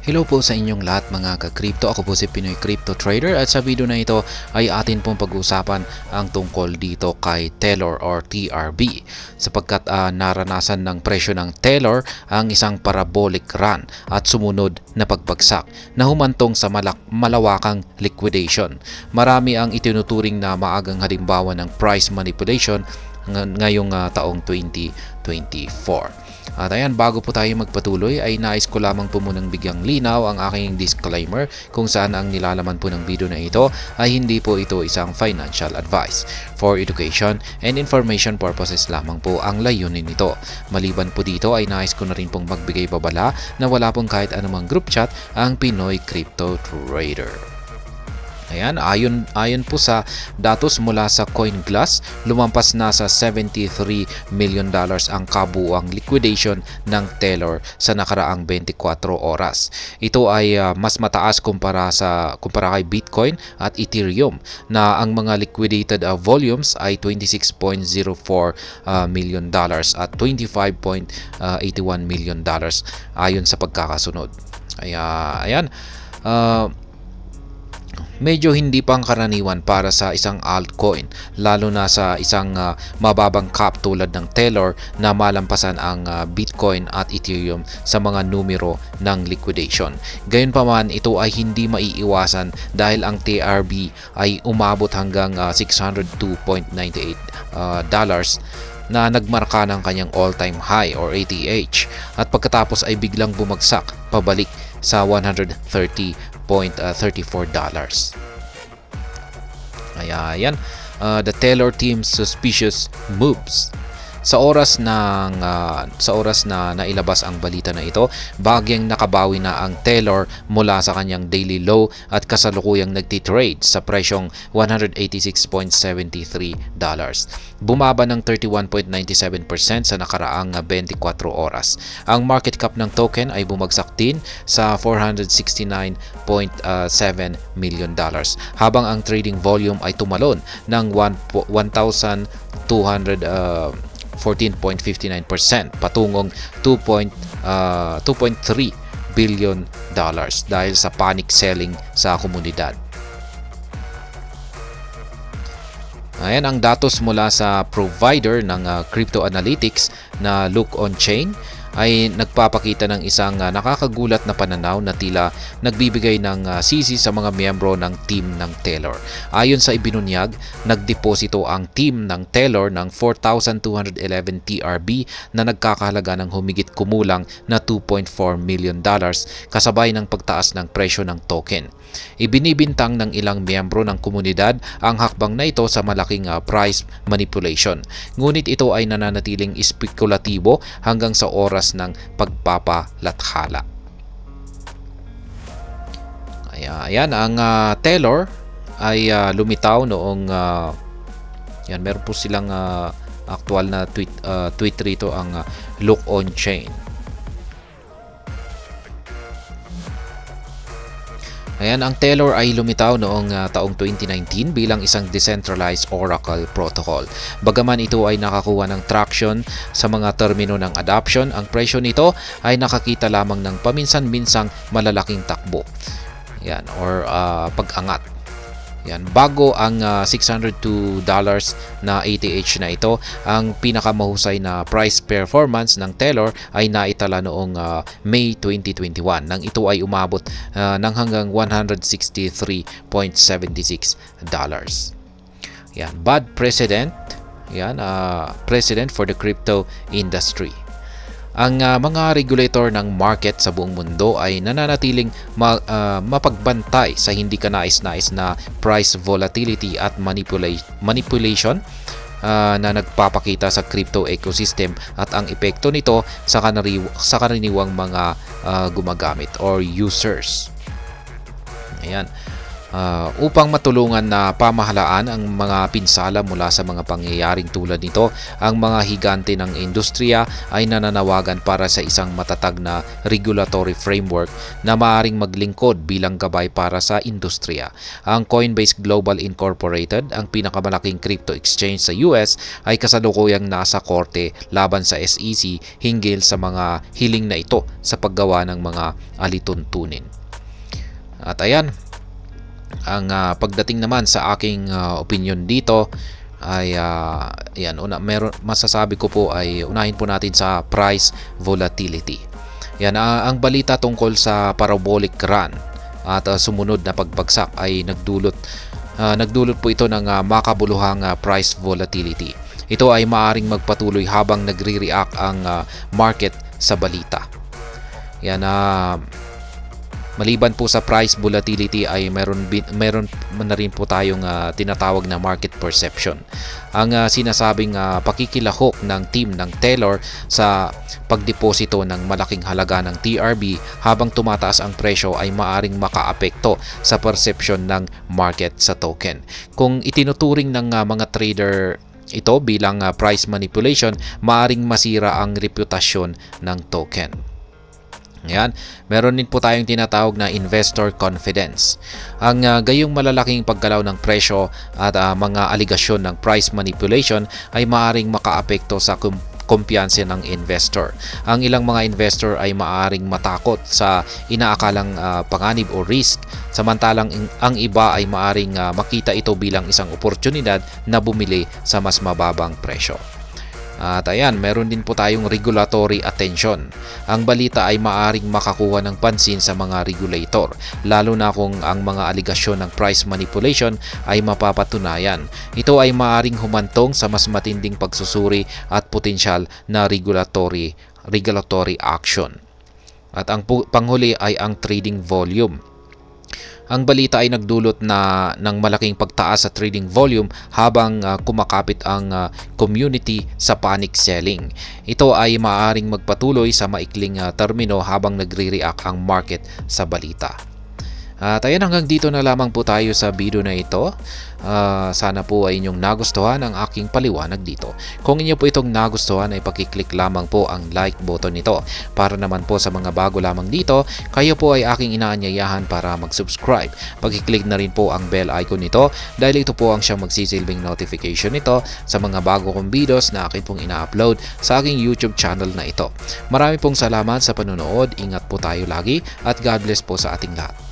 Hello po sa inyong lahat mga ka-crypto. Ako po si Pinoy Crypto Trader at sa video na ito ay atin pong pag-uusapan ang tungkol dito kay Taylor or TRB sapagkat naranasan ng presyo ng Taylor ang isang parabolic run at sumunod na pagbagsak na humantong sa malawakang liquidation. Marami ang itinuturing na maagang halimbawa ng price manipulation ngayong taong 2024. At ayan, bago po tayo magpatuloy ay nais ko lamang po munang bigyang linaw ang aking disclaimer kung saan ang nilalaman po ng video na ito ay hindi po ito isang financial advice. For education and information purposes lamang po ang layunin nito. Maliban po dito ay nais ko na rin pong magbigay babala na wala pong kahit anumang group chat ang Pinoy Crypto Trader. Ayan, ayon po sa datos mula sa CoinGlass, lumampas na sa $73 million ang kabuuang liquidation ng Taylor sa nakaraang 24 oras. Ito ay mas mataas kumpara kay Bitcoin at Ethereum na ang mga liquidated volumes ay $26.04 million at $25.81 million ayon sa pagkakasunod. Ayan. Medyo hindi pang karaniwan para sa isang altcoin, lalo na sa isang mababang cap tulad ng Taylor na malampasan ang Bitcoin at Ethereum sa mga numero ng liquidation. Gayunpaman, ito ay hindi maiiwasan dahil ang TRB ay umabot hanggang $602.98 na nagmarka ng kanyang all-time high or ATH at pagkatapos ay biglang bumagsak pabalik sa $130.34. Ayan, the Taylor team's suspicious moves. Sa oras na nailabas ang balita na ito, bagyang nakabawi na ang Taylor mula sa kanyang daily low at kasalukuyang nagtitrade sa presyong $186.73. Bumaba ng 31.97% sa nakaraang 24 oras. Ang market cap ng token ay bumagsak din sa $469.7 million habang ang trading volume ay tumalon ng 1,214.59% patungong $2.3 billion dahil sa panic selling sa komunidad. Ayan ang datos mula sa provider ng crypto analytics na Look On Chain ay nagpapakita ng isang nakakagulat na pananaw na tila nagbibigay ng sisi sa mga miyembro ng team ng Taylor. Ayon sa ibinunyag, nagdeposito ang team ng Taylor ng 4,211 TRB na nagkakahalaga ng humigit kumulang na $2.4 million kasabay ng pagtaas ng presyo ng token. Ibinibintang ng ilang miyembro ng komunidad ang hakbang na ito sa malaking price manipulation. Ngunit ito ay nananatiling espekulatibo hanggang sa oras ng pagpapalathala. Ayan, ang Taylor ay lumitaw noong meron po silang actual na tweet rito ang Look On Chain. Ayan, ang Taylor ay lumitaw noong taong 2019 bilang isang decentralized oracle protocol. Bagaman ito ay nakakuha ng traction sa mga termino ng adoption, ang presyo nito ay nakakita lamang ng paminsan-minsang malalaking takbo. Yan, or pag-angat. Yan, bago ang $602 na ATH na ito, ang pinakamahusay na price performance ng Taylor ay naitala noong May 2021 nang ito ay umabot ng hanggang $163.76. Yan, bad precedent. Yan, precedent for the crypto industry. Ang mga regulator ng market sa buong mundo ay nananatiling mapagbantay sa hindi kanais-nais na price volatility at manipulation na nagpapakita sa crypto ecosystem at ang epekto nito sa karaniwang mga gumagamit or users. Ayan. upang matulungan na pamahalaan ang mga pinsala mula sa mga pangyayaring tulad nito. Ang mga higante ng industriya ay nananawagan para sa isang matatag na regulatory framework na maaaring maglingkod bilang gabay para sa industriya. Ang Coinbase Global Incorporated, ang pinakamalaking crypto exchange sa US, ay kasalukuyang nasa korte laban sa SEC hinggil sa mga hiling na ito sa paggawa ng mga alituntunin. At ayan, ang pagdating naman sa aking opinion dito ay masasabi ko po ay unahin po natin sa price volatility. Yan, ang balita tungkol sa parabolic run at sumunod na pagbagsak ay nagdulot po ito ng makabuluhang price volatility. Ito ay maaaring magpatuloy habang nagre-react ang market sa balita. Yan, maliban po sa price volatility ay meron na rin po tayong tinatawag na market perception. Ang sinasabing pakikilahok ng team ng Taylor sa pagdeposito ng malaking halaga ng TRB habang tumataas ang presyo ay maaring makaapekto sa perception ng market sa token. Kung itinuturing ng mga trader ito bilang price manipulation, maaring masira ang reputasyon ng token. Yan, meron din po tayong tinatawag na investor confidence. Ang gayong malalaking paggalaw ng presyo at mga aligasyon ng price manipulation ay maaaring makaapekto sa kumpiyansa ng investor. Ang ilang mga investor ay maaaring matakot sa inaakalang panganib o risk, samantalang ang iba ay maaaring makita ito bilang isang oportunidad na bumili sa mas mababang presyo. At ayan, meron din po tayong regulatory attention. Ang balita ay maaring makakuha ng pansin sa mga regulator, lalo na kung ang mga aligasyon ng price manipulation ay mapapatunayan. Ito ay maaring humantong sa mas matinding pagsusuri at potensyal na regulatory action. At ang panghuli ay ang trading volume. Ang balita ay nagdulot ng malaking pagtaas sa trading volume habang kumakapit ang community sa panic selling. Ito ay maaaring magpatuloy sa maikling termino habang nagre-react ang market sa balita. At ayan, hanggang dito na lamang po tayo sa video na ito. Sana po ay inyong nagustuhan ang aking paliwanag dito. Kung inyo po itong nagustuhan ay pakiclick lamang po ang like button nito. Para naman po sa mga bago lamang dito, kayo po ay aking inaanyayahan para mag-subscribe. Pakiclick na rin po ang bell icon nito dahil ito po ang siyang magsisilbing notification nito sa mga bago kong videos na akin pong ina-upload sa aking YouTube channel na ito. Marami pong salamat sa panonood. Ingat po tayo lagi at God bless po sa ating lahat.